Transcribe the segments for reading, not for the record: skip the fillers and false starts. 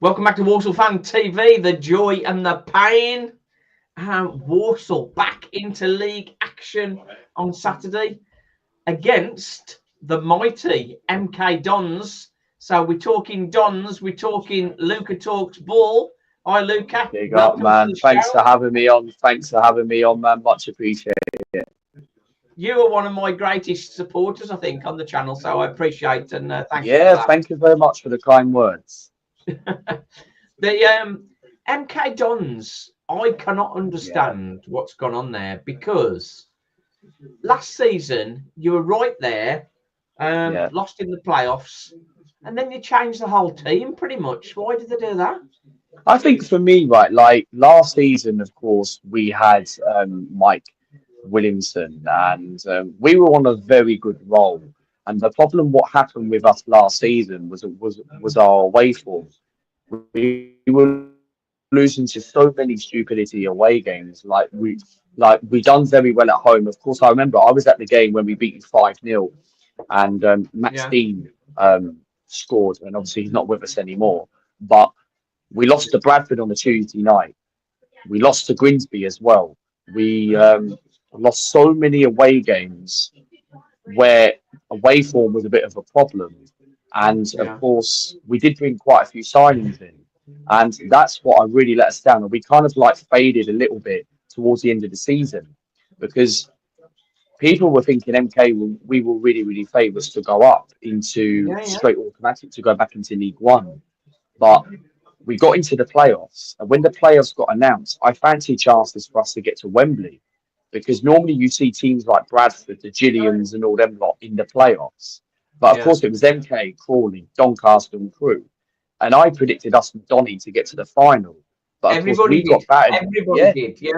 Welcome back to Walsall Fan TV, the joy and the pain. Walsall back into league action on Saturday against the mighty MK Dons. So we're talking Dons, we're talking Luca Talks Ball. Hi, Luca. Big up, man. Thanks for having me on. Thanks for having me on, man. Much appreciated. You are one of my greatest supporters, I think, on the channel. So I appreciate and thank you. Yeah, thank you very much for the kind words. The MK Dons, I cannot understand what's gone on there because last season you were right there, lost in the playoffs, and then you changed the whole team pretty much. Why did they do that? I think for me, right, like last season, of course, we had Mike Williamson, and we were on a very good roll. And the problem, what happened with us last season was our away form. We were losing to so many stupidity away games. We done very well at home. Of course, I remember I was at the game when we beat you 5-0, and Max Dean scored, and obviously he's not with us anymore. But we lost to Bradford on a Tuesday night. We lost to Grimsby as well. We lost so many away games where away form was a bit of a problem. And of course, we did bring quite a few signings in. And that's what I really let us down. And we kind of like faded a little bit towards the end of the season because people were thinking we were really, really favourites to go up into straight automatic to go back into League One. But we got into the playoffs. And when the playoffs got announced, I fancied chances for us to get to Wembley because normally you see teams like Bradford, the Gillians and all them lot in the playoffs. But of course, it was MK, Crawley, Doncaster and Crewe. And I predicted us and Donny to get to the final. But of course, we got battered. Everybody did,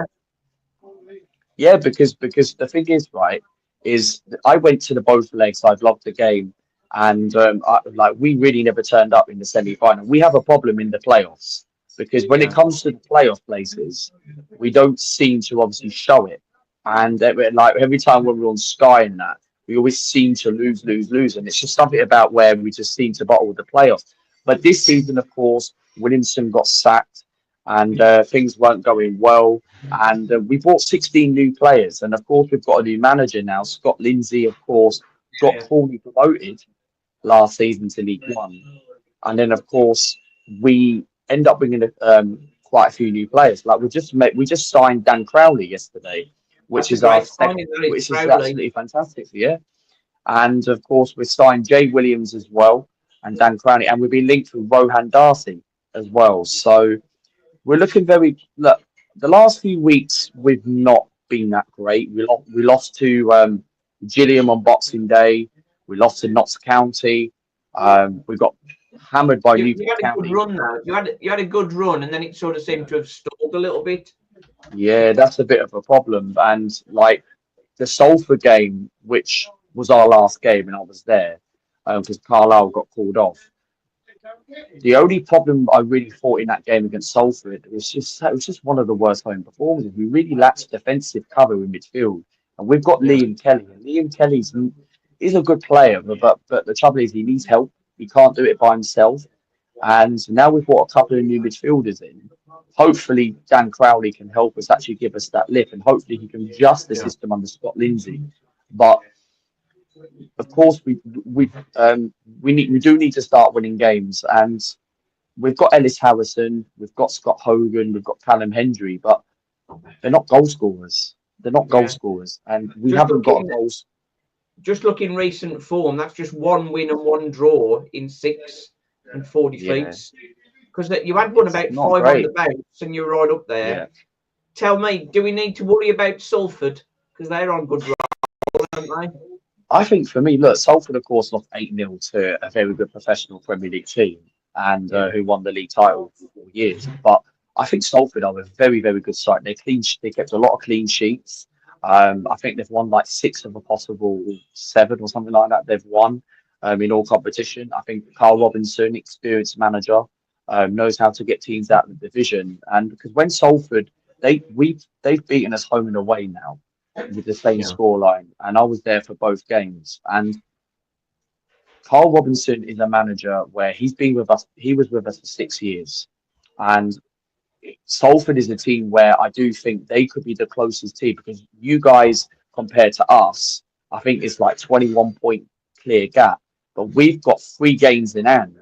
Yeah, because the thing is, right, is I went to the both legs. I've loved the game. And we really never turned up in the semi-final. We have a problem in the playoffs because when it comes to the playoff places, we don't seem to obviously show it. And like every time when we're on Sky and that, we always seem to lose. And it's just something about where we just seem to bottle the playoffs. But this season, of course, Williamson got sacked and things weren't going well. And we bought 16 new players. And of course, we've got a new manager now, Scott Lindsay, of course, got formally promoted last season to League One. And then, of course, we end up bringing quite a few new players. Like we just signed Dan Crowley yesterday, which is absolutely fantastic. Yeah. And of course, we signed Jay Williams as well and Dan Crowley, and we've been linked with Rohan Darcy as well. So we're looking the last few weeks we've not been that great. We lost to Gilliam on Boxing Day. We lost to Notts County. We got hammered by Newcastle County. You had a good run now. You had a good run, and then it sort of seemed to have stalled a little bit. Yeah, that's a bit of a problem. And like the Salford game, which was our last game, and I was there because Carlisle got called off. The only problem I really thought in that game against Salford was just one of the worst home performances. We really lacked defensive cover in midfield, and we've got Liam Kelly. And Liam Kelly's a good player, but the trouble is he needs help. He can't do it by himself. And now we've got a couple of new midfielders in. Hopefully, Dan Crowley can help us actually give us that lift, and hopefully he can adjust the system under Scott Lindsay. But of course, we do need to start winning games, and we've got Ellis Harrison, we've got Scott Hogan, we've got Callum Hendry, but they're not goal scorers. They're not goal scorers, and we haven't got goals. Just looking recent form, that's just one win and one draw in 6 and 4 defeats. Because you had one about 5 on the bounce and you're right up there. Yeah. Tell me, do we need to worry about Salford? Because they're on good roll, aren't they? I think for me, look, Salford, of course, lost 8-0 to a very good professional Premier League team and who won the league title for 4 years. But I think Salford are a very, very good side. They kept a lot of clean sheets. I think they've won like 6 of a possible 7 or something like that. They've won in all competition. I think Carl Robinson, experienced manager, knows how to get teams out of the division. And because when Salford, they've beaten us home and away now with the same scoreline. And I was there for both games. And Carl Robinson is a manager where he's been with us. He was with us for 6 years, and Salford is a team where I do think they could be the closest team because you guys compared to us, I think it's like 21 point clear gap, but we've got 3 games in hand.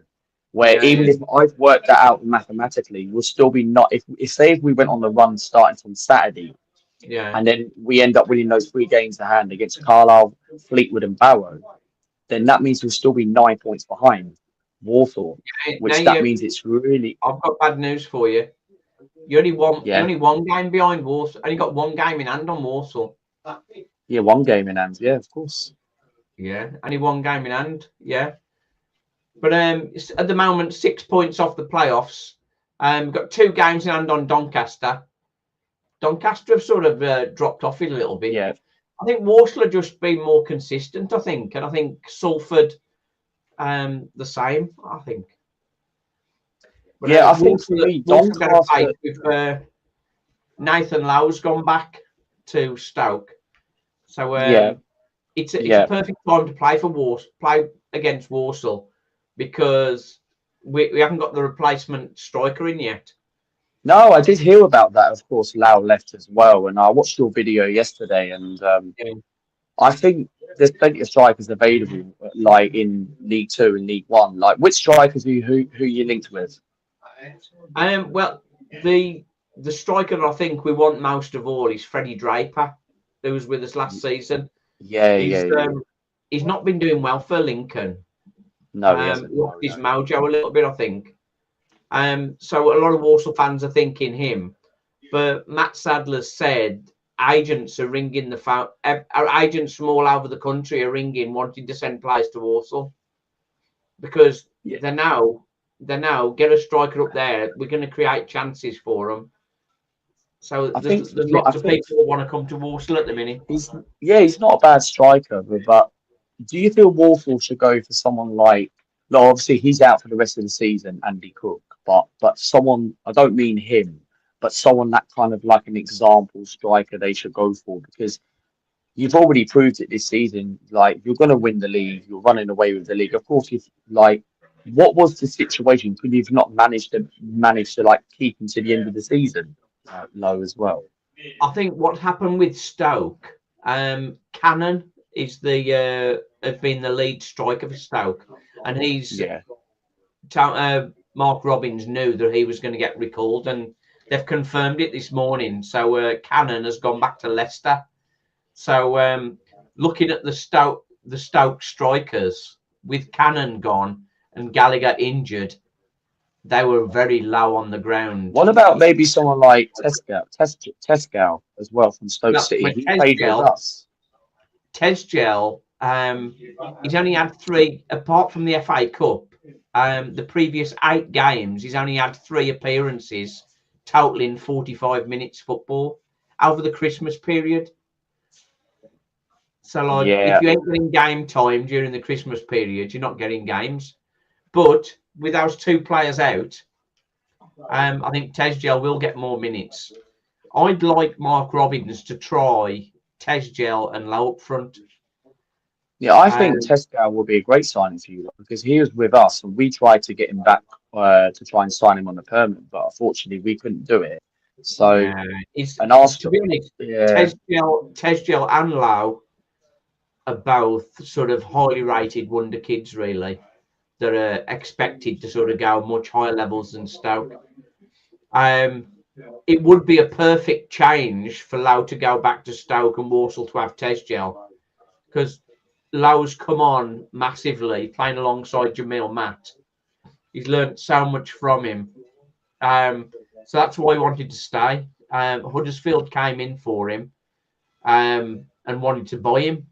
Where Yeah, even yeah, if I've worked that out mathematically, we'll still be not. If say if we went on the run starting from Saturday, yeah. and then we end up winning those 3 games in hand against Carlisle, Fleetwood, and Barrow, then that means we'll still be 9 points behind Walsall, Now which that means it's really I've got bad news for you. You're yeah only one game behind Walsall. Only got one game in hand on Walsall. yeah 1 game in hand, yeah, of course. Yeah, only one game in hand. Yeah, but it's at the moment 6 points off the playoffs. We've got 2 games in hand on Doncaster. Doncaster have sort of dropped off it a little bit. Yeah, I think Walsall have just been more consistent. I think, and I think Salford, the same. I think. But yeah. I think for me, Walsall got a fight Doncaster. with Nathan Lowe's gone back to Stoke. So Yeah, it's a yeah. perfect time to play for play against Walsall because we haven't got the replacement striker in yet. No, I did hear about that. Of course, Lau left as well, and I watched your video yesterday, and Yeah. I think there's plenty of strikers available, like in League Two and League One. Like, which strikers who you linked with? Well, the striker that I think we want most of all is Freddie Draper, who was with us last season. Yeah, He's yeah, yeah. he's not been doing well for Lincoln. No, he hasn't. Lost No, his no. mojo a little bit, I think. So a lot of Walsall fans are thinking him, but Matt Sadler's said agents are ringing the phone. Agents from all over the country are ringing, wanting to send players to Walsall because Yeah, they now get a striker up there. We're going to create chances for them. So I think there's I lots of think people who want to come to Walsall at the minute. he's not a bad striker, but do you feel Walsall should go for someone like? No, obviously he's out for the rest of the season, Andy Cook, but someone I don't mean him, but someone that kind of like an example striker they should go for because you've already proved it this season. Like you're going to win the league, you're running away with the league. Of course, if like what was the situation? Could you've not managed to like keep him to the end of the season low as well? I think what happened with Stoke, Cannon is has been the lead striker for Stoke, and Yeah. Mark Robbins knew that he was going to get recalled, and they've confirmed it this morning. So Cannon has gone back to Leicester. So looking at the Stoke strikers with Cannon gone and Gallagher injured, they were very low on the ground. What about maybe someone like Tescal as well from Stoke Well, City? with He played with us. Tesgel, he's only had 3, apart from the FA Cup, the previous 8 games, he's only had 3 appearances, totaling 45 minutes football over the Christmas period. So, like, Yeah, if you ain't getting game time during the Christmas period, you're not getting games. But with those 2 players out, I think Tesgel will get more minutes. I'd like Mark Robbins to try Tesgel and Low up front. yeah. I think Um, Tescal will be a great signing for you because he was with us and we tried to get him back to try and sign him on the permanent, but unfortunately we couldn't do it. So, and to Arsenal, be honest, yeah, Tesgel and Low are both sort of highly rated wonder kids, really, that are expected to sort of go much higher levels than Stoke. It would be a perfect change for Lowe to go back to Stoke and Walsall to have Tesgel because Lowe's come on massively playing alongside Jamil Matt. He's learnt so much from him. So that's why he wanted to stay. Huddersfield came in for him and wanted to buy him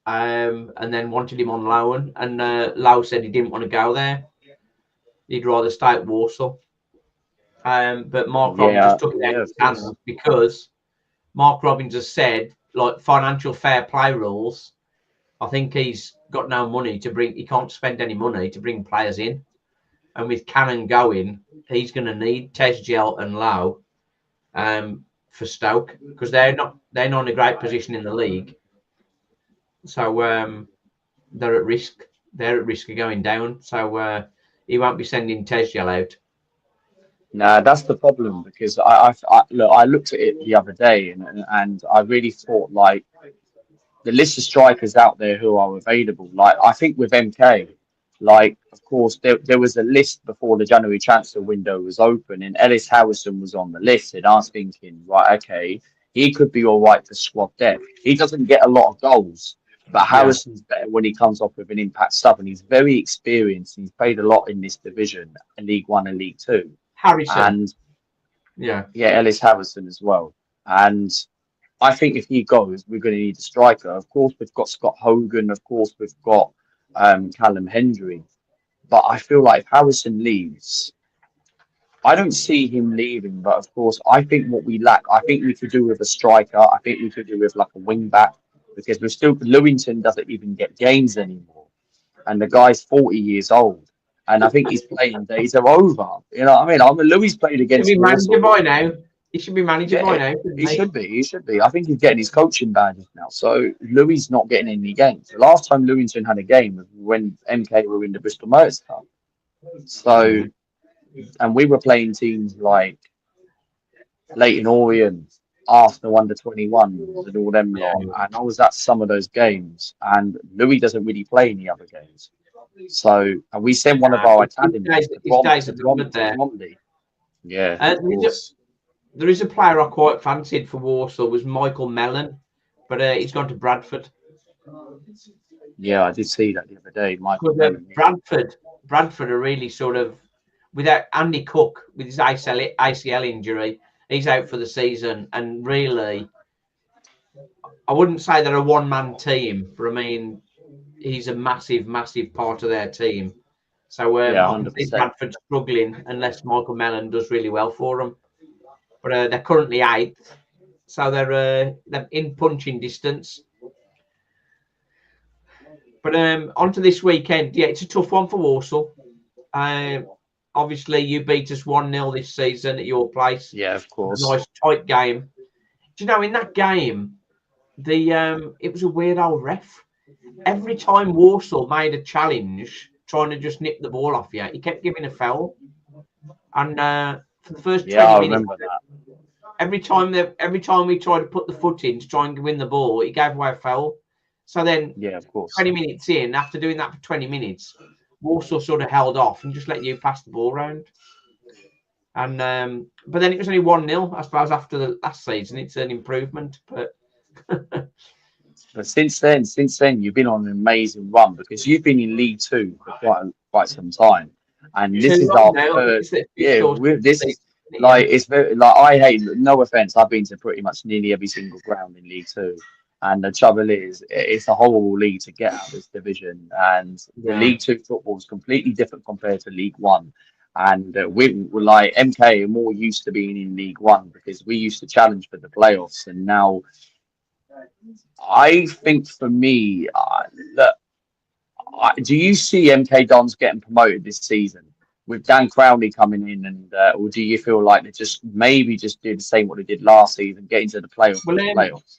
and then wanted him on loan. And Lowe said he didn't want to go there. He'd rather stay at Walsall. But Mark Robbins yeah, just took it out yeah, of of his course. hands because Mark Robbins has said, like, financial fair play rules. I think he's got no money to bring. He can't spend any money to bring players in. And with Cannon going, he's going to need Tesgel and Lowe for Stoke because they're not in a great position in the league. So they're at risk. they're at risk of going down. So he won't be sending Tezgel out. Nah, that's the problem because look, I looked at it the other day and I really thought like the list of strikers out there who are available. Like I think with MK, like of course there was a list before the January transfer window was open, and Ellis Harrison was on the list, and I was thinking, right, okay, he could be all right for squad depth. He doesn't get a lot of goals, but Yeah, Harrison's better when he comes off with an impact sub, and he's very experienced. He's played a lot in this division, in League One and League Two, Harrison. and Yeah, yeah, Ellis Harrison as well, and. I think if he goes, we're going to need a striker. Of course, we've got Scott Hogan. Of course, we've got Callum Hendry. But I feel like if Harrison leaves, I don't see him leaving. But of course, I think what we lack, I think we could do with a striker. I think we could do with like a wing back because we're still, Lewington doesn't even get games anymore. And the guy's 40 years old. And I think his playing days are over. You know what I mean? I mean, Louis played should against be manager Walsall. by now. He should be manager by Yeah, now, shouldn't he he? should be. He should be. I think he's getting his coaching badges now. So Louis not getting any games. The last time Lewington had a game was when MK were in the Bristol Motors Cup. So, and we were playing teams like Leighton Orient, Arsenal under 21s, and all them Yeah, lot. And I was at some of those games, and Louis doesn't really play any other games. So, and we sent one of our academies his days are numbered to there. Bromley. Yeah, of There course. is a player I quite fancied for Warsaw was Michael Mellon, but he's gone to Bradford. Yeah, I did see that the other day. Michael Because Mellon. Bradford are really sort of without Andy Cook with his ACL injury, he's out for the season, and really, I wouldn't say they're a one-man team, but I mean, he's a massive, massive part of their team. So Yeah, I can see 100%. Bradford struggling unless Michael Mellon does really well for them. But they're currently eighth, so they're in punching distance. But onto this weekend, yeah, it's a tough one for Walsall. Obviously, you beat us 1-0 this season at your place. Yeah, of course. Nice tight game. Do you know in that game, it was a weird old ref. Every time Walsall made a challenge trying to just nip the ball off you, he kept giving a foul. And for the first 20 Yeah, I minutes, remember that. every time we tried to put the foot in to try and win the ball, he gave away a foul. So then Yeah, of course. 20 minutes in, after doing that for 20 minutes, Walsall sort of held off and just let you pass the ball around. And but then it was only 1-0, I suppose, after the last season. It's an improvement, but But since then, you've been on an amazing run because you've been in League Two for quite some time, and this is our third. Yeah, this is like it's very like I hate. No offense, I've been to pretty much nearly every single ground in League Two, and the trouble is, it's a horrible league to get out of this division, and the League Two football is completely different compared to League One. And we're like MK are more used to being in League One because we used to challenge for the playoffs, and now I think for me, that do you see MK Dons getting promoted this season with Dan Crowley coming in, and or do you feel like they just maybe just do the same what they did last season, get into the playoffs?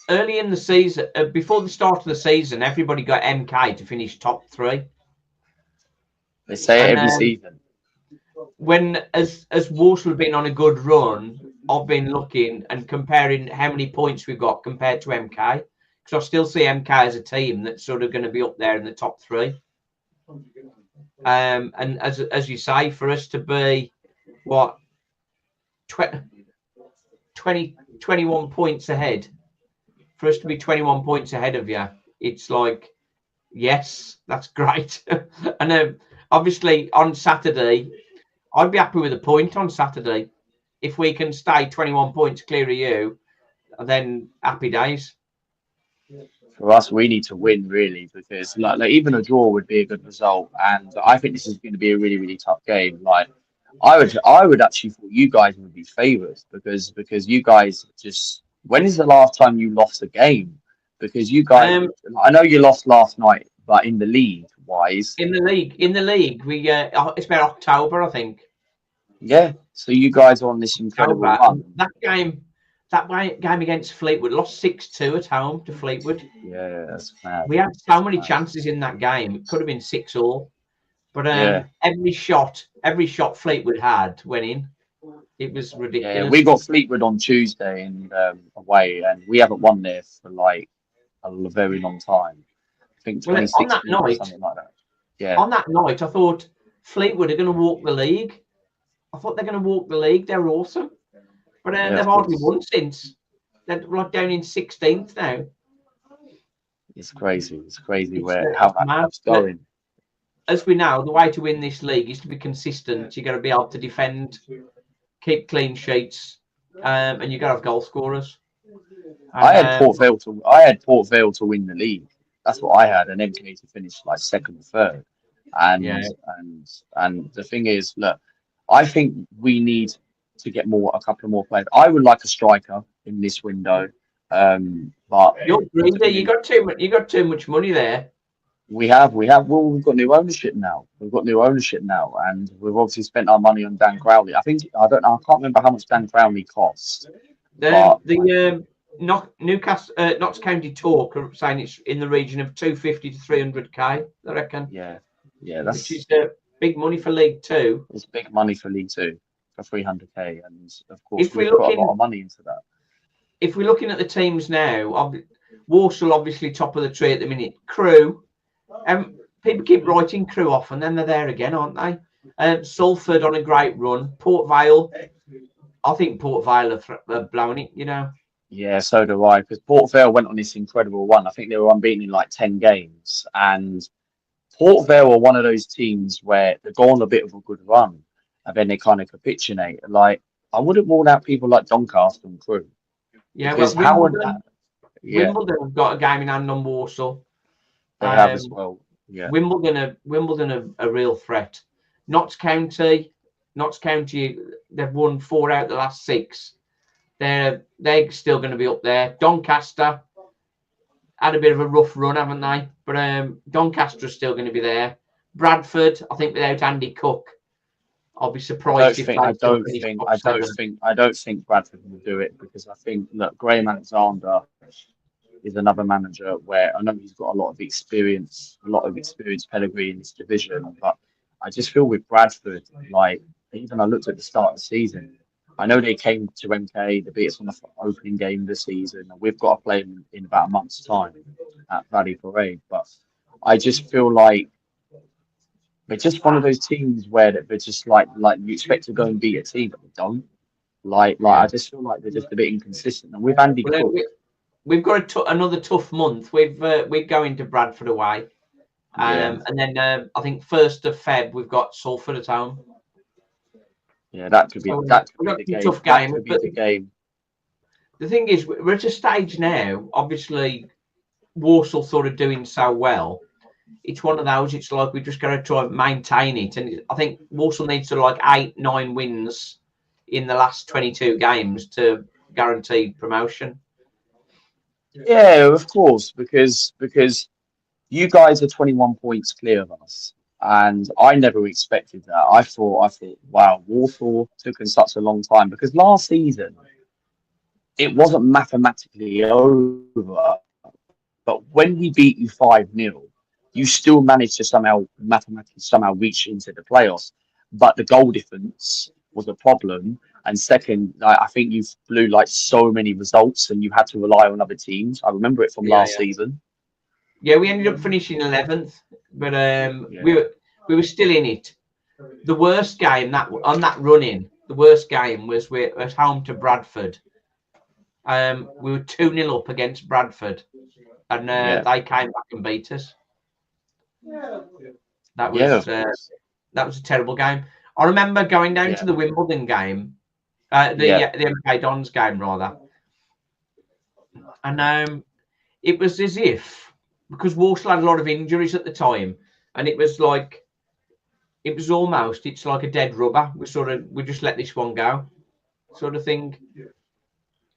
Early in the season, before the start of the season, everybody got MK to finish top 3. They say it every season. When as Walsall have been on a good run, I've been looking and comparing how many points we've got compared to MK, because I still see MK as a team that's sort of going to be up there in the top 3. And as you say, for us to be what 21 points ahead, for us to be 21 points ahead of you, it's like, yes, that's great. And obviously on Saturday, I'd be happy with a point on Saturday. If we can stay 21 points clear of you, then happy days. For us, we need to win really because like even a draw would be a good result, and I think this is going to be a really really tough game. Like I would actually thought you guys would be favourites because you guys just when is the last time you lost a game? Because you guys, I know you lost last night, but in the league wise, in the league, we it's about October, I think. Yeah, so you guys are on this incredible run. game against Fleetwood, lost 6-2 at home to Fleetwood. Yeah, that's mad. We had so many chances in that game. It could have been 6-all. But every shot Fleetwood had went in. It was ridiculous. Yeah, we got Fleetwood on Tuesday and away, and we haven't won there for like a very long time. I think 2016 on that night, or something like that. Yeah. On that night, I thought Fleetwood are going to walk the league. I thought they're going to walk the league. They're awesome. But they've hardly won since. They're like down in 16th now. It's crazy. It's crazy how that's going. As we know, the way to win this league is to be consistent. You've got to be able to defend, keep clean sheets, and you've got to have goal scorers. And, I had Port Vale to win the league. That's what I had, and MK to finish like second or third. And the thing is, look, I think we need to get a couple of more players. I would like a striker in this window, but you're greedy. You got too much money there. We've got new ownership now. And we've obviously spent our money on Dan Crowley. I can't remember how much Dan Crowley cost. Newcastle, Notts County Talk are saying it's in the region of 250 to 300k. I reckon. Yeah, which is big money for League Two. It's big money for League Two for 300k, and of course we've put a lot of money into that. If we're looking at the teams now, Walsall obviously top of the tree at the minute. Crewe. People keep writing Crewe off, and then they're there again, aren't they? Salford on a great run. Port Vale, I think Port Vale are blowing it, you know. Yeah, so do I, because Port Vale went on this incredible run. I think they were unbeaten in like 10 games, and Port Vale are one of those teams where they go on a bit of a good run, and then they kind of capitulate. Like, I wouldn't rule out people like Doncaster and Crewe. Yeah, well, Wimbledon have got a game in hand on Walsall. They have as well. Yeah. Wimbledon are a real threat. Notts County, they've won 4 out of the last 6. They're still going to be up there. Doncaster had a bit of a rough run, haven't they? But Doncaster is still going to be there. Bradford, I think without Andy Cook, I'll be surprised I don't think Bradford will do it, because I think that Graham Alexander is another manager where I know he's got a lot of experience pedigree in this division, but I just feel with Bradford, like, even I looked at the start of the season, I know they came to MK, they beat us on the opening game of the season, and we've got to play them in about a month's time at Valley Parade, but I just feel like they're just one of those teams where they're just like you expect to go and beat a team, but they don't. I just feel like they're just a bit inconsistent. And with Andy Cook, we've got another tough month. We're going to Bradford away, and then I think 1st of Feb we've got Salford at home. Yeah, that could be the game. Tough game. That could be the game. The thing is, we're at a stage now. Obviously, Walsall sort of doing so well. It's one of those. It's like we just got to try and maintain it, and I think Walsall needs to like 8-9 wins in the last 22 games to guarantee promotion. Yeah, of course, because you guys are 21 points clear of us, and I never expected that. I thought, wow, Walsall took in such a long time, because last season it wasn't mathematically over, but when we beat you 5-0, you still managed to somehow reach into the playoffs, but the goal difference was a problem. And second, I think you blew like so many results, and you had to rely on other teams. I remember it from last season. Yeah, we ended up finishing 11th, but we were still in it. The worst game on that run-in, the worst game was we're at home to Bradford. We were 2-0 up against Bradford, and they came back and beat us. That was a terrible game. I remember going down to the Wimbledon game, the MK Dons game rather, and it was as if, because Walsall had a lot of injuries at the time, and it's like a dead rubber. We just let this one go, sort of thing.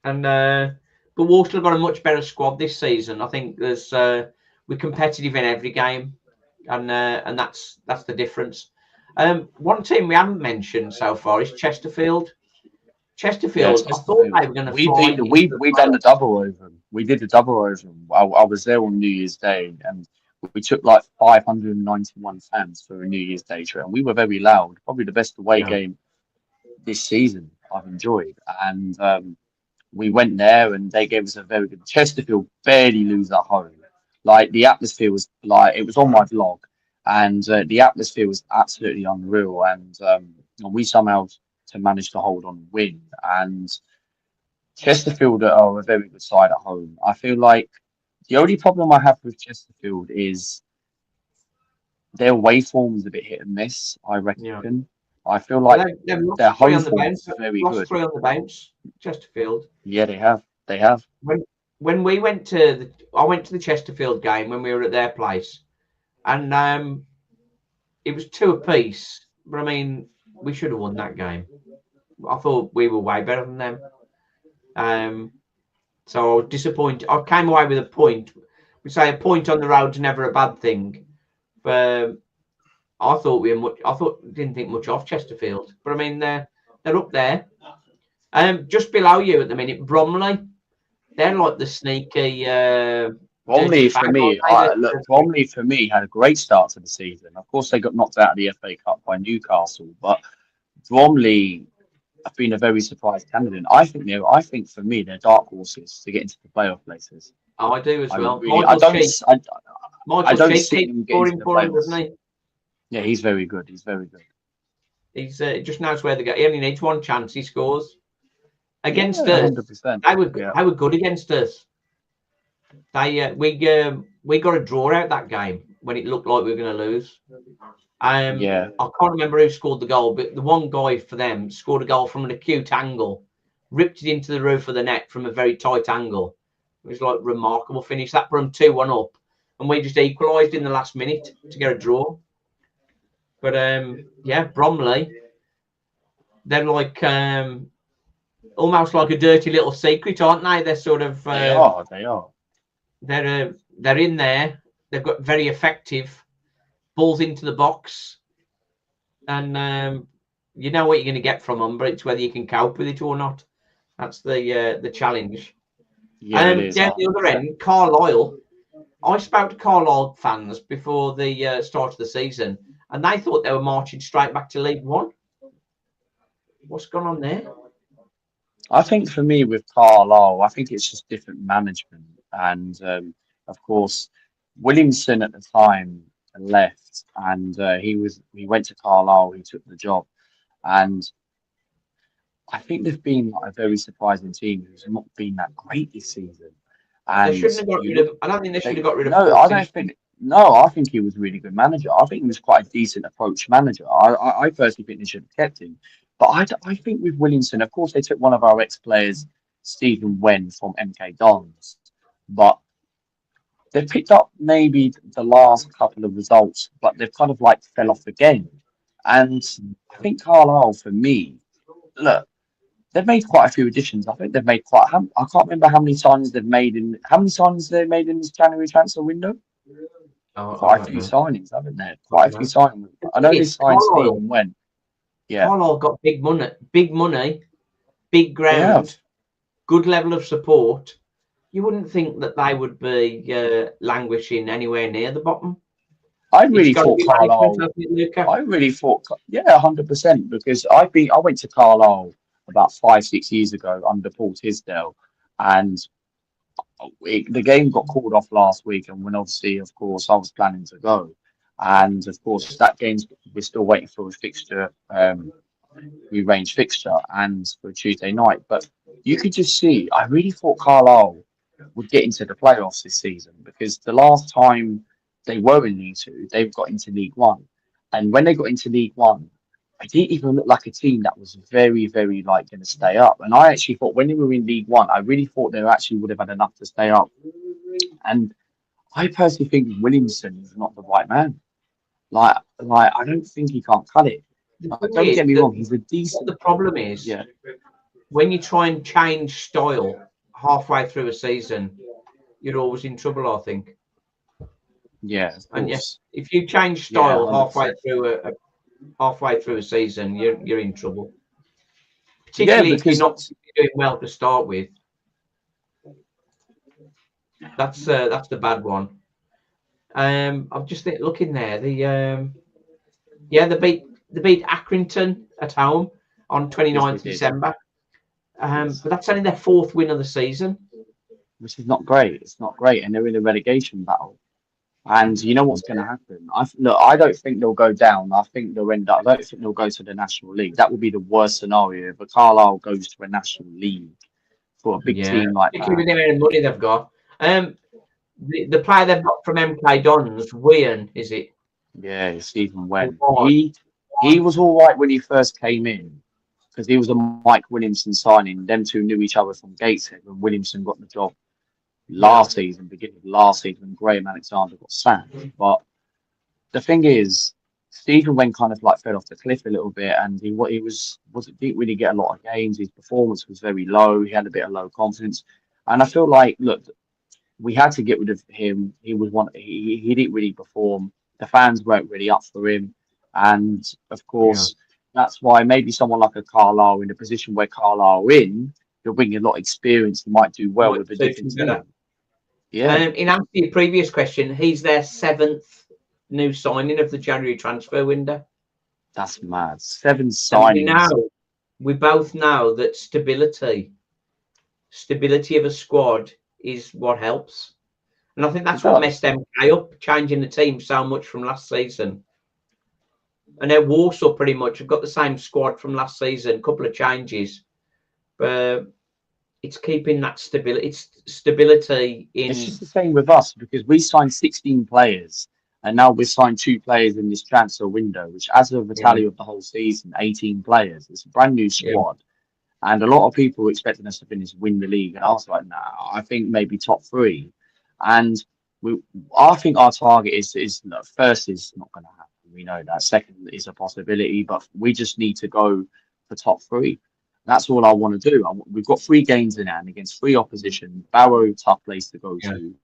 And but Walsall got a much better squad this season. I think we're competitive in every game, and that's the difference. One team we haven't mentioned so far is Chesterfield. Chesterfield, I thought Chesterfield. they were going to We fly beat into the we done the playoffs. double over them. We did the double over them. I was there on New Year's Day, and we took like 591 fans for a New Year's Day trip, and we were very loud. Probably the best away Yeah. game this season I've enjoyed. And we went there, and they gave us a very good. Chesterfield barely lose at home. Like the atmosphere was like it was on my vlog, and the atmosphere was absolutely unreal. And we somehow to manage to hold on and win. And Chesterfield are a very good side at home. I feel like the only problem I have with Chesterfield is their away form is a bit hit and miss, I Yeah. reckon. I feel Well, like they've their lost three home on the form bounce. is very Lost good. three on the bounce. Chesterfield. Yeah, they have. They have. When we went to I went to the Chesterfield game when we were at their place, and it was 2 apiece. But I mean, we should have won that game. I thought we were way better than them. So I was disappointed. I came away with a point. We say a point on the road's never a bad thing, but I thought didn't think much of Chesterfield. But I mean, they're up there. Just below you at the minute, Bromley. They're like the sneaky, dirty Bromley for fag, me, aren't they? look, Bromley for me had a great start to the season. Of course, they got knocked out of the FA Cup by Newcastle, but Bromley have been a very surprised candidate. I think for me, they're dark horses to get into the playoff places. Oh, I do as I well. really, I don't, I Michael don't Cheek see keeps them getting into scoring the for him, doesn't playoffs. he? Yeah, he's very good. He's very good. He's just knows where to go. He only needs one chance. He scores against Yeah, us. 100%. They were good against us. We got a draw out that game when it looked like we were going to lose. Yeah. I can't remember who scored the goal, but the one guy for them scored a goal from an acute angle, ripped it into the roof of the net from a very tight angle. It was like remarkable finish. That put them 2-1 up, and we just equalised in the last minute to get a draw. But yeah, Bromley, they're like almost like a dirty little secret, aren't they? They're sort of They are. They are. They're in there. They've got very effective balls into the box, and you know what you're going to get from them, but it's whether you can cope with it or not. That's the challenge. Yeah, it is. Down the other end, Carlisle. I spoke to Carlisle fans before the start of the season, and they thought they were marching straight back to League One. What's gone on there? I think for me with Carlisle, I think it's just different management, and of course, Williamson at the time left, and he went to Carlisle. He took the job, and I think they've been like a very surprising team who's not been that great this season. They And shouldn't have got rid of. I don't think they should have got rid of. no, I don't think. No, I think he was a really good manager. I think he was quite a decent approach manager. I personally think they should have kept him. But I think with Williamson, of course, they took one of our ex-players, Stephen Wen from MK Dons, but they've picked up maybe the last couple of results, but they've kind of like fell off again. And I think Carlisle, for me, look, they've made quite a few additions. I think they've made quite. I can't remember how many signings they've made in. How many signings they made in this January transfer window? Quite a few signings, haven't they? Quite a few signings. I know they signed Stephen Wen. Yeah. Carlisle got big money, big ground, good level of support. You wouldn't think that they would be languishing anywhere near the bottom. I really thought Carlisle. Luca. I really thought, yeah, 100%. Because I went to Carlisle about 5-6 years ago under Paul Tisdale, and the game got called off last week. And when obviously, of course, I was planning to go, and of course that game's we're still waiting for a fixture, rearranged fixture, and for Tuesday night. But you could just see, I really thought Carlisle would get into the playoffs this season, because the last time they were in League Two, they've got into League One, and when they got into League One, it didn't even look like a team that was very, very like going to stay up. And I actually thought when they were in League One, I really thought they actually would have had enough to stay up. And I personally think Williamson is not the right man. Like I don't think he can't cut it. Don't get me wrong, he's a decent. The problem is, when you try and change style halfway through a season, you're always in trouble, I think. Yeah, and yes, if you change style halfway through a season, you're in trouble. particularly if you're because not doing well to start with. That's the bad one. I'm just looking there. They beat Accrington at home on 29th of December. But that's only their 4th win of the season, which is not great. It's not great, and they're in a relegation battle. And you know what's going to happen? I don't think they'll go down. I think they'll end up. I don't think they'll go to the National League. That would be the worst scenario if a Carlisle goes to a National League for a big team like particularly with that. the amount of money they've got. The player they've got from MK Dons, Wian, is it? Yeah, Stephen Wen. He was all right when he first came in because he was a Mike Williamson signing. Them two knew each other from Gateshead when Williamson got the job beginning of last season, when Graham Alexander got sacked. But the thing is, Stephen Wen kind of like fell off the cliff a little bit, and he didn't really get a lot of games. His performance was very low. He had a bit of low confidence, and I feel like, look, we had to get rid of him. He was one. He didn't really perform. The fans weren't really up for him, and of course, that's why maybe someone like a Carlisle, in a position where Carlisle are in, he'll bring a lot of experience. He might do well with a different team. Yeah. In answer to your previous question, he's their 7th new signing of the January transfer window. That's mad. 7 signings. We both know that stability of a squad is what helps. And I think that's what messed MK up, changing the team so much from last season. And now Walsall pretty much have got the same squad from last season, a couple of changes. But it's keeping that stability. It's stability in. It's just the same with us, because we signed 16 players, and now we've signed 2 players in this transfer window, which, as of the tally of the whole season, 18 players. It's a brand new squad, and a lot of people were expecting us to finish win the league, and I was like, nah, I think maybe top 3. And I think our target is first is not going to happen. We know that. Second is a possibility, but we just need to go for top 3. That's all I want to do. We've got 3 games in hand against 3 opposition. Barrow, tough place to go to.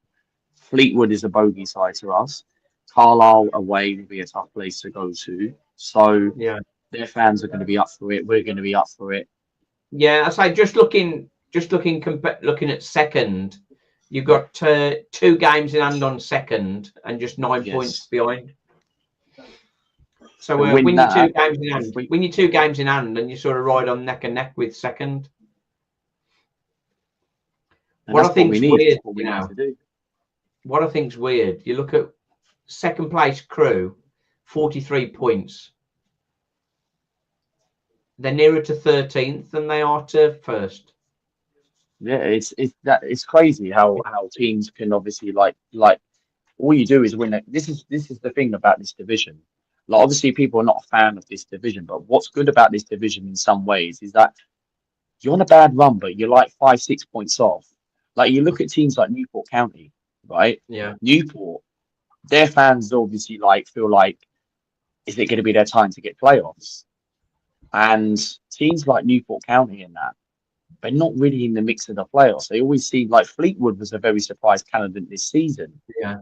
Fleetwood is a bogey side to us. Carlisle away will be a tough place to go to. So their fans are going to be up for it. We're going to be up for it. Yeah, I say looking at second, you've got 2 games in hand on second and just 9 points behind. So win your 2 games in hand. Win your 2 games in hand, and you sort of ride on neck and neck with second. What I think's weird, what I think's weird, you look at second place Crew, 43 points. They're nearer to 13th than they are to 1st. Yeah, it's crazy how teams can obviously like all you do is win. This is the thing about this division. Like, obviously, people are not a fan of this division, but what's good about this division in some ways is that you're on a bad run, but you're like 5-6 points off. Like, you look at teams like Newport County, right? Yeah. Newport, their fans obviously feel like, is it going to be their time to get playoffs? And teams like Newport County and that, they're not really in the mix of the playoffs. They always seem like Fleetwood was a very surprise candidate this season. Yeah.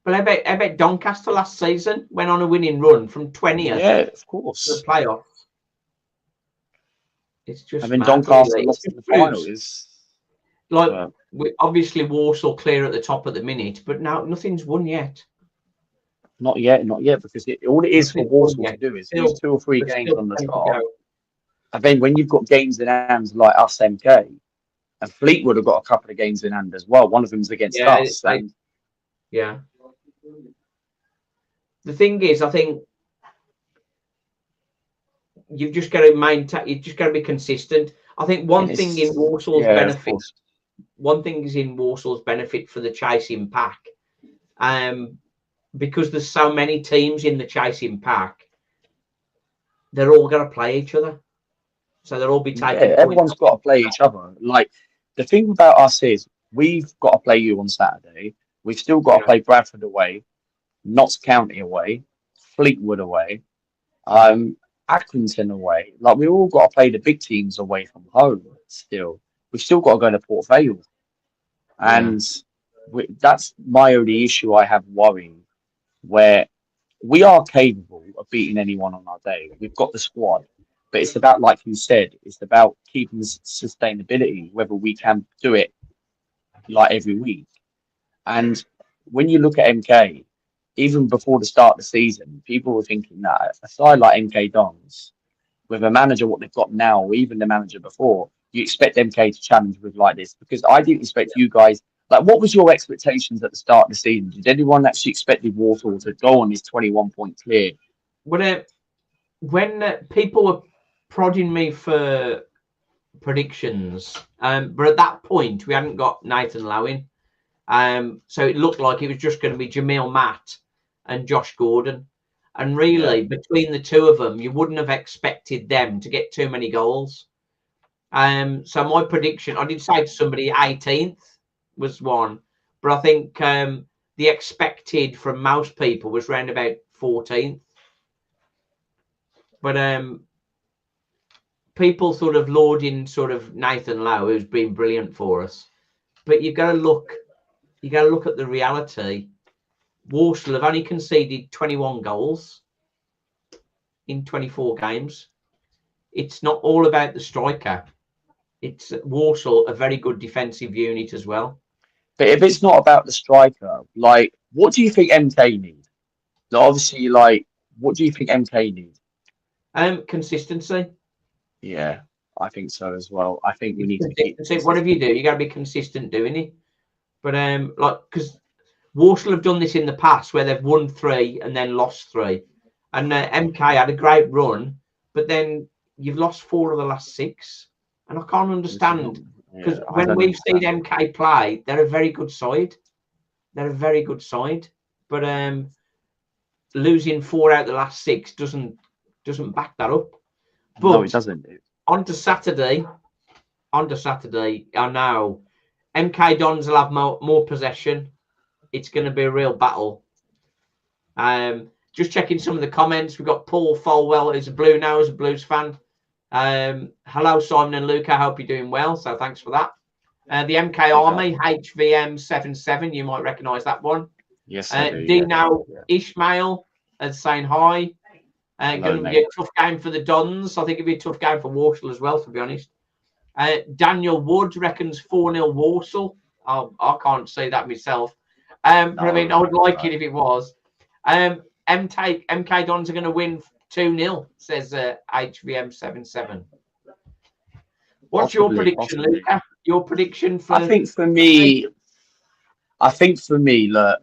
Well, I bet Doncaster last season went on a winning run from 20th. Yeah, of course. To the playoffs. It's just. I mean, Doncaster lost in the final. Obviously Walsall clear at the top at the minute, but now nothing's won yet. Not yet, because all it is for Walsall to do is 2 or 3 games on the trot. And then when you've got games in hand like us, MK, and Fleetwood have got a couple of games in hand as well. One of them's against us. Yeah. The thing is, I think you've just got to maintain. You've just got to be consistent. I think one thing in Walsall's benefit. One thing is in Walsall's benefit for the chasing pack, because there's so many teams in the chasing pack. They're all going to play each other, so they'll all be taking. Everyone's got to play each other. Like, the thing about us is we've got to play you on Saturday. We've still got to play Bradford away, Notts County away, Fleetwood away, Accrington away. Like, we all got to play the big teams away from home still. We've still got to go to Port Vale. And that's my only issue I have worrying, where we are capable of beating anyone on our day. We've got the squad. But it's about, like you said, it's about keeping the sustainability, whether we can do it like every week. And when you look at MK, even before the start of the season, people were thinking that a side like MK Dons, with a manager what they've got now, or even the manager before, you expect MK to challenge with like this. Because I didn't expect you guys. Like, what was your expectations at the start of the season? Did anyone actually expected Walsall to go on this 21-point clear? When people were prodding me for predictions, but at that point we hadn't got Nathan Lowing, so it looked like it was just going to be Jamil Matt and Josh Gordon, and really between the two of them you wouldn't have expected them to get too many goals. So my prediction, I did say to somebody 18th was one, but I think the expected from most people was around about 14th. But people sort of lauding sort of Nathan Lowe, who's been brilliant for us. But you got to look at the reality. Walsall have only conceded 21 goals in 24 games. It's not all about the striker. It's Walsall, a very good defensive unit as well. But if it's not about the striker, like, what do you think MK need? Like, obviously, like, what do you think MK need? Consistency. Yeah, I think so as well. I think we need to keep. Whatever you do, you got to be consistent doing it. But like, because Walsall have done this in the past where they've won 3 and then lost 3, and MK had a great run, but then you've lost 4 of the last 6, and I can't understand, because when we've seen MK play, they're a very good side. They're a very good side, but losing 4 out of the last 6 doesn't back that up. But no, it doesn't. On to Saturday, I know MK Dons will have more possession. It's going to be a real battle. Just checking some of the comments. We've got Paul Folwell, who's a Blue now, who's a Blues fan. Hello, Simon and Luca. I hope you're doing well. So thanks for that. The MK Army, HVM 77. You might recognise that one. Yes, Dino Ishmael is saying hi. Going to be a tough game for the Dons. I think it'll be a tough game for Walsall as well, to be honest. Daniel Wood reckons 4-0 Walsall. I can't say that myself. But I mean, I would like it if it was. MK Dons are going to win 2-0, says HVM 77. What's your prediction, Luca? Your prediction for? I think for me, look,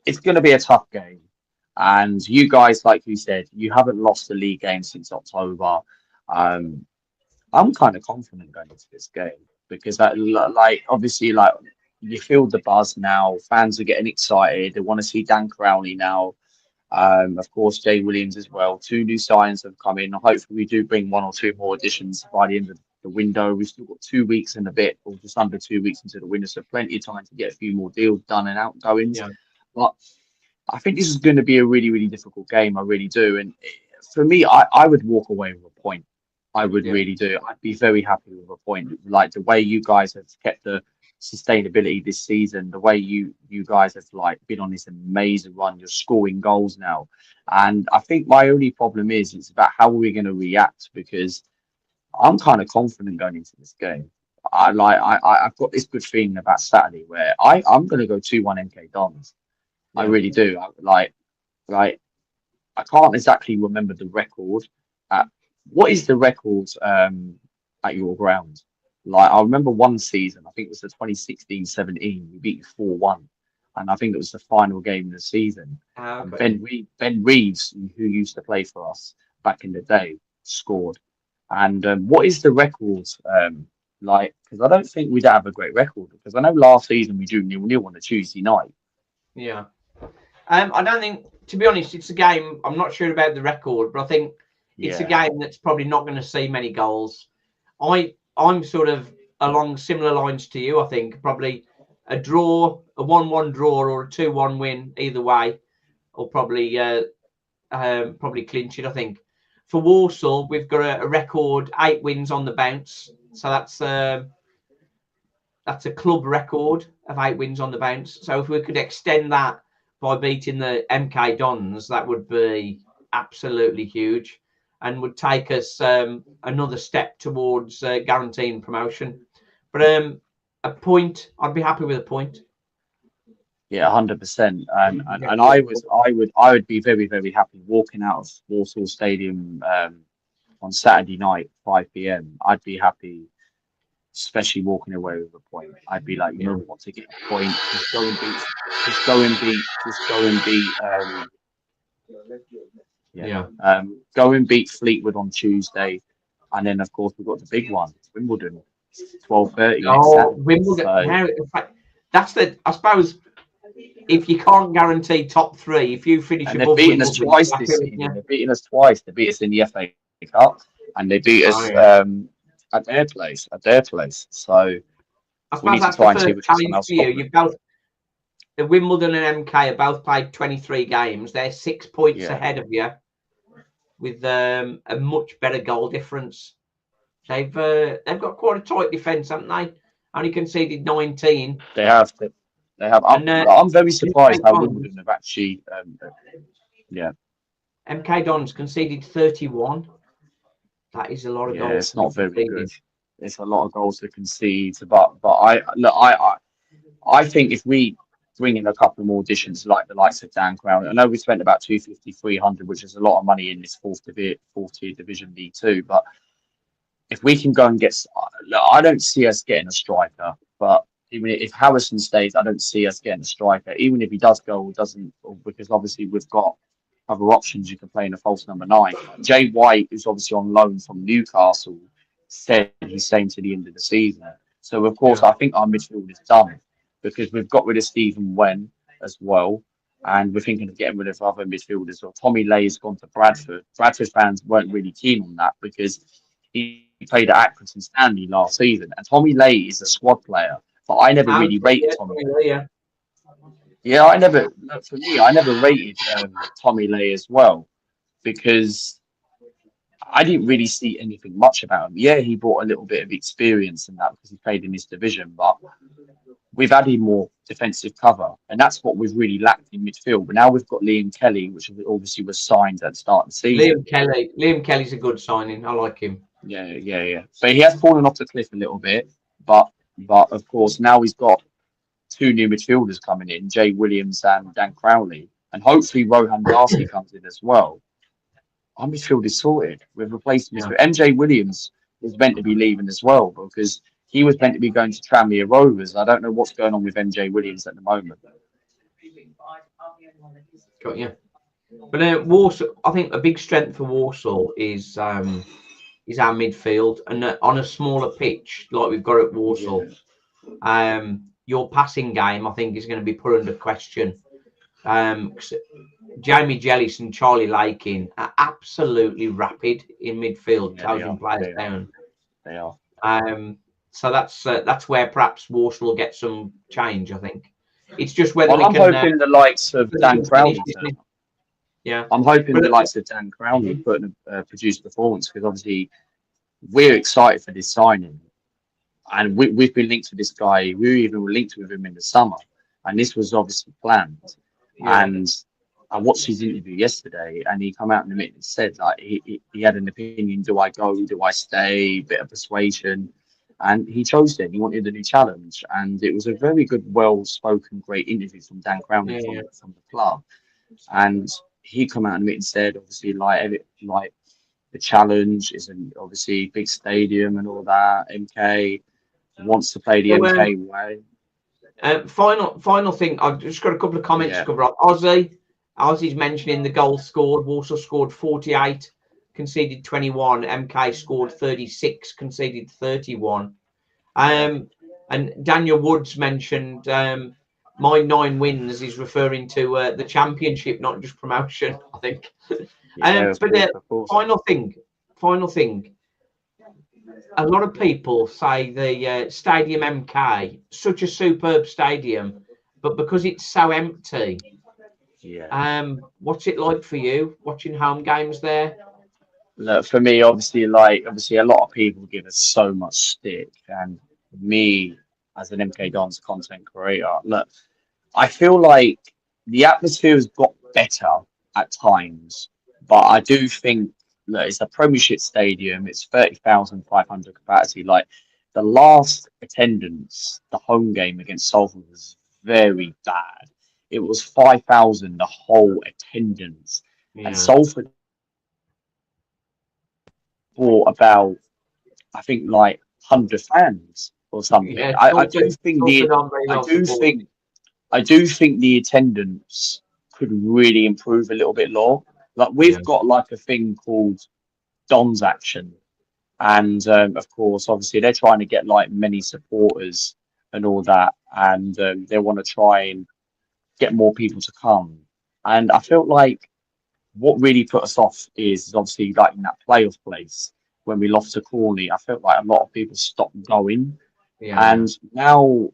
it's going to be a tough game. And you guys, like you said, you haven't lost a league game since October. I'm kind of confident going into this game because, obviously, you feel the buzz now. Fans are getting excited. They want to see Dan Crowley now. Of course, Jay Williams as well. 2 new signs have come in. Hopefully, we do bring 1 or 2 more additions by the end of the window. We've still got 2 weeks and a bit, or just under 2 weeks into the window, so plenty of time to get a few more deals done and outgoings. Yeah. But I think this is going to be a really, really difficult game. I really do. And for me, I would walk away with a point. I would really do. I'd be very happy with a point. Like the way you guys have kept the sustainability this season, the way you guys have been on this amazing run. You're scoring goals now. And I think my only problem is it's about how we're going to react, because I'm kind of confident going into this game. I've got this good feeling about Saturday where I'm going to go 2-1 MK Dons. I really do. I can't exactly remember the record. What is the record at your ground? I remember one season, I think it was the 2016-17, we beat you 4-1. And I think it was the final game of the season. Ben Reeves, who used to play for us back in the day, scored. And what is the record because I don't think we'd have a great record, because I know last season we drew 0-0 on a Tuesday night. Yeah. I don't think, to be honest, it's a game, I'm not sure about the record, but I think it's a game that's probably not going to see many goals. I'm sort of along similar lines to you. I think probably a draw, a 1-1 draw or a 2-1 win, either way, or probably clinch it. I think for Walsall, we've got a record 8 wins on the bounce. So that's a club record of 8 wins on the bounce. So if we could extend that by beating the MK Dons, that would be absolutely huge. and would take us another step towards guaranteeing promotion. But a point, I'd be happy with a point. Yeah, 100%. And I would be very, very happy walking out of Walsall Stadium on Saturday night, 5 p.m. I'd be happy, especially walking away with a point. I'd be like, you know what, to get a point, just go and beat, just go and beat, just go and beat. Go and beat Fleetwood on Tuesday, and then of course we've got the big one, Wimbledon, 12:30 next Saturday. Wimbledon. So, Now, in fact, that's the. I suppose if you can't guarantee top three, if you finish and above they've beaten us Wimbledon, twice this season. They've beaten us twice. They beat us in the FA Cup, and they beat us at their place. So I we need suppose to try and see if we can somehow for you. You've both the Wimbledon and MK have both played 23 games. They're 6 points ahead of you, with a much better goal difference. They've got quite a tight defence, haven't they? Only conceded 19. They have. They have. I'm very surprised how Wimbledon have actually. MK Dons conceded 31. That is a lot of goals. It's not very good. It's a lot of goals to concede. But I think if we bring in a couple more additions like the likes of Dan Crown, I know we spent about 250, 300, which is a lot of money in this fourth tier division D2. But if we can go and get, I don't see us getting a striker. But even if Harrison stays, I don't see us getting a striker. Even if he does go or doesn't, because obviously we've got other options. You can play in a false number 9. Jay White, who's obviously on loan from Newcastle, said he's staying to the end of the season. So of course, I think our midfield is done because we've got rid of Stephen Wen as well, and we're thinking of getting rid of other midfielders. Well, Tommy Lay has gone to Bradford. Bradford fans weren't really keen on that because he played at Accrington Stanley last season, and Tommy Lay is a squad player, but I never really rated Tommy Lay. Yeah, I never rated Tommy Lay as well because I didn't really see anything much about him. Yeah, he brought a little bit of experience in that because he played in his division, but we've added more defensive cover, and that's what we've really lacked in midfield. But now we've got Liam Kelly, which obviously was signed at the start of the season. Liam Kelly's a good signing. I like him. Yeah. But he has fallen off the cliff a little bit. But of course, now he's got 2 new midfielders coming in, Jay Williams and Dan Crowley, and hopefully Rohan Darcy comes in as well. Our midfield is sorted. We've replaced midfield. MJ Williams was meant to be leaving as well because he was meant to be going to Tranmere Rovers. I don't know what's going on with MJ Williams at the moment. Got you. But Walsall, I think a big strength for Walsall is our midfield, and on a smaller pitch like we've got at Walsall, your passing game I think is going to be put under question. Jamie Jellis and Charlie Lakin are absolutely rapid in midfield, closing players down. They are. So that's where perhaps Walsall will get some change. I think it's just whether I'm hoping the likes of Dan Crowley. I'm hoping the likes of Dan Crowley put in a produced performance because obviously we're excited for this signing, and we've been linked to this guy. We even were linked with him in the summer, and this was obviously planned. And I watched his interview yesterday, and he come out in the minute and said like he had an opinion: do I go? Do I stay? Bit of persuasion. And he chose it. He wanted a new challenge, and it was a very good, well-spoken, great interview from Dan Crowley from the club. And he come out and said, obviously, like the challenge is obviously big stadium and all that. MK wants to play the MK way. Final thing. I've just got a couple of comments to cover up. Ozzy's mentioning the goals scored. Walsall scored 48. Conceded 21. MK scored 36, conceded 31. And Daniel Woods mentioned my 9 wins is referring to the championship, not just promotion, I think. Final thing. A lot of people say the Stadium MK, such a superb stadium, but because it's so empty. What's it like for you watching home games there? Look, for me, obviously a lot of people give us so much stick, and me as an MK Dons content creator, look, I feel like the atmosphere has got better at times, but I do think look, it's a Premiership stadium. It's 30,500 capacity. Like the last attendance, the home game against Salford was very bad. It was 5,000 the whole attendance, and Yeah. Salford brought about, I think, like 100 fans or something. Yeah, I do think Salford aren't very I well do supported. think I do think the attendance could really improve a little bit more. Like we've got like a thing called Don's Action, and of course, obviously, they're trying to get like many supporters and all that, and they want to try and get more people to come. And I felt like what really put us off is obviously like in that playoff place when we lost to Corney. I felt like a lot of people stopped going, Yeah. and now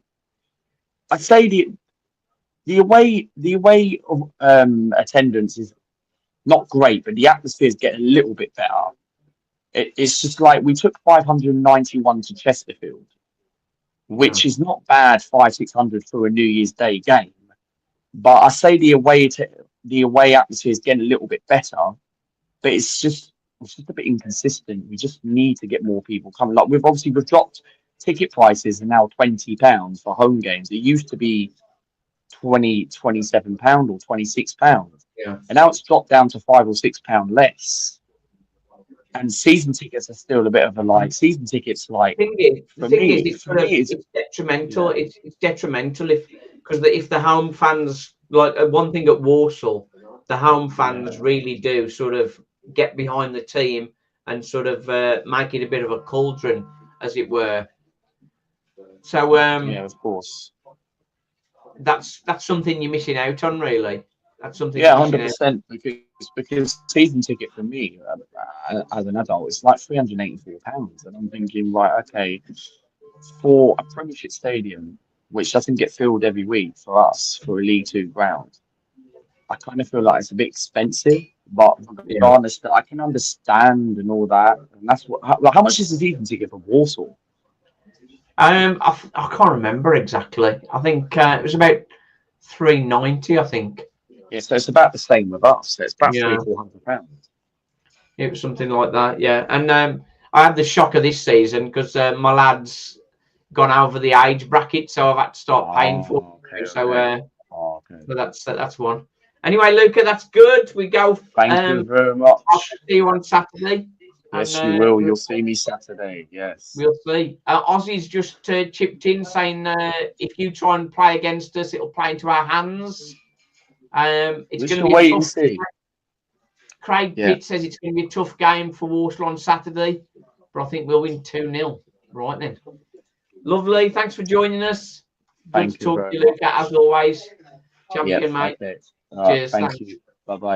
I'd say the away attendance is not great, but the atmosphere is getting a little bit better. It's just like we took 591 to Chesterfield, which is not bad, 600 for a New Year's Day game. But I say the away atmosphere is getting a little bit better, but it's just a bit inconsistent. We just need to get more people coming. Like we've dropped ticket prices are now £20 for home games. It used to be 27 pound or 26 pounds, Yeah. and now it's dropped down to £5 or £6 less. And season tickets are still a bit of a like season tickets. Like The thing is, for me, it's detrimental. yeah. It's detrimental if the home fans, like one thing at Walsall, the home fans really do sort of get behind the team and sort of make it a bit of a cauldron, as it were. So Yeah, of course. that's something you're missing out on, really. That's something Yeah, you're missing out. 100%. Because season ticket for me as an adult, it's like £384, and I'm thinking, right, okay, for a Premiership stadium, which doesn't get filled every week for us for a League Two ground, I kind of feel like it's a bit expensive. But Yeah. regardless, that I can understand and all that, and that's what. How much is the season ticket for Warsaw? I can't remember exactly. I think it was about 390. I think. Yeah, so it's about the same with us. So it's about Yeah. £300-400. It was something like that, yeah. And I had the shocker this season because my lad's gone over the age bracket, so I've had to start paying for it. Okay, So, okay. Okay. so that's one. Anyway, Luca, that's good. We go. Thank you very much. I'll see you on Saturday. Yes, and, you will. You'll see me Saturday. Yes. We'll see. Ozzy's just chipped in saying if you try and play against us, it'll play into our hands. It's going to be wait a and tough. see. Craig Pitt says it's going to be a tough game for Walsall on Saturday, but I think we'll win 2-0. Right then. Lovely. Thanks for joining us. Good to talk to you, Luca, as always. Champion, mate. Okay. Cheers. Thank you. Bye-bye.